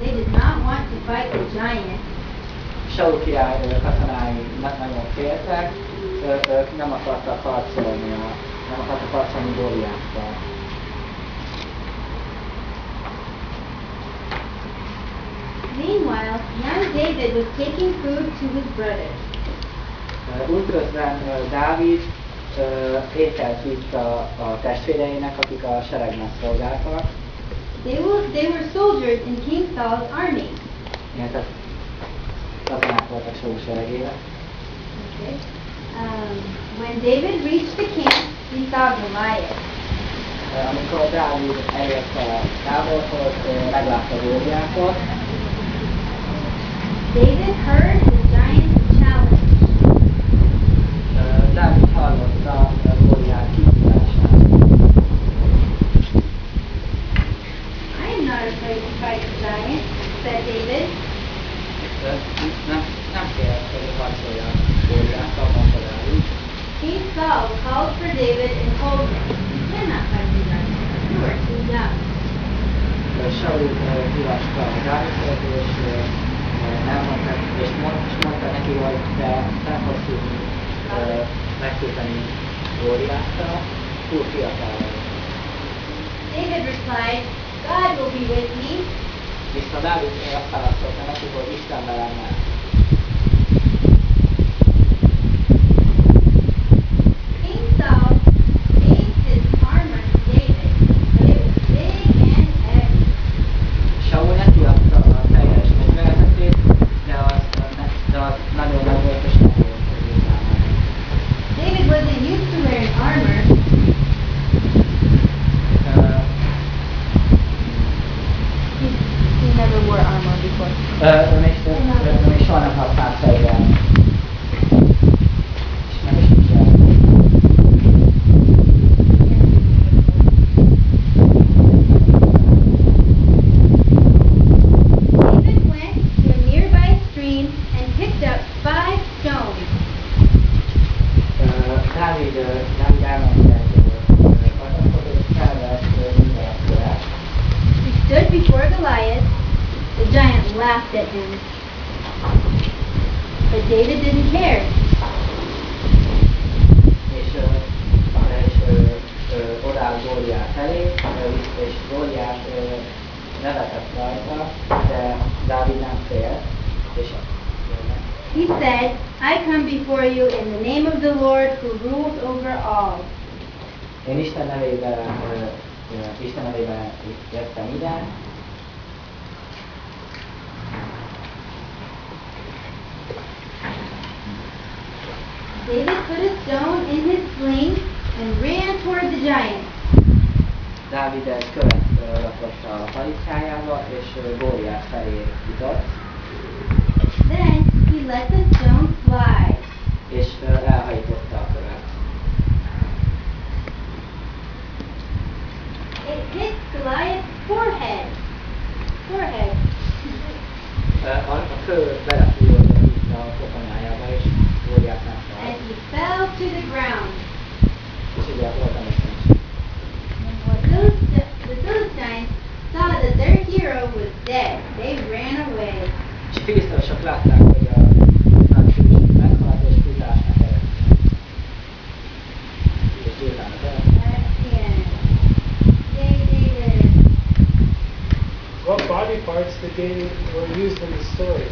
They did not want to fight the giant. Saul király katonái nagyon féltek, ők nem akartak harcolni Góliáttal. Meanwhile, young David was taking food to his brothers. Útközben Dávid ételt vitt a testvéreinek, akik a seregben szolgáltak. They were soldiers in King Saul's army. Tehát katonák voltak Saul seregében. Okay. When David reached the camp, he saw Goliath. Amikor Dávid elért a táborhoz, meglátta Góliátot. David heard the giant's challenge. Dávid hallotta Góliát kihívását. I am not afraid to fight the giant, said David. Nem fél, hogy harcolja Góliáttal, mondta Dávid. King Saul called for David and told him, "You cannot fight the giant. You are too young." Saul hívasta Dávidot, és mondta neki, hogy te nem fogsz tudni megküzdeni Góliáttal, túl fiatal vagy. David replied, "God will be with me." Viszont Dávid azt válaszolta neki, hogy Isten velem lesz. King Saul gave his armor to David, but it was big and heavy. Saul neki adta a teljes fegyverzetét, de az nagyon nagy volt és nem volt az ő számára. David wasn't used to wearing armor. He never wore armor before. Ő még soha nem használt fegyvert. És nem is viselt. David went to a nearby stream and picked up 5 stones. Dávid elment egy patakot, és felvett minden forrást. He stood before Goliath. The giant laughed at him. But David didn't care. És odáll Góliát elé, és Góliát nevetett rajta, de Dávid nem félt, és He said, "I come before you in the name of the Lord who rules over all." én Isten nevében jöttem ide, David put a stone in his sling and ran toward the giant. Dávid egy követ rakott a palickájába, és Góliát felé jutott, Then he let the stone fly. és elhajította a követ. It hit Goliath's forehead. A kő belefújott a koponyájába, és Góliát And meghalt. he fell to the ground. És ugye volt a is. The Philistines saw that their hero was dead. They ran away. És a filiszteusok látták, hogy a nagy hős meghalt, és futásnak eredtek. És utána That's the end. Yay, David. What body parts were used in the story?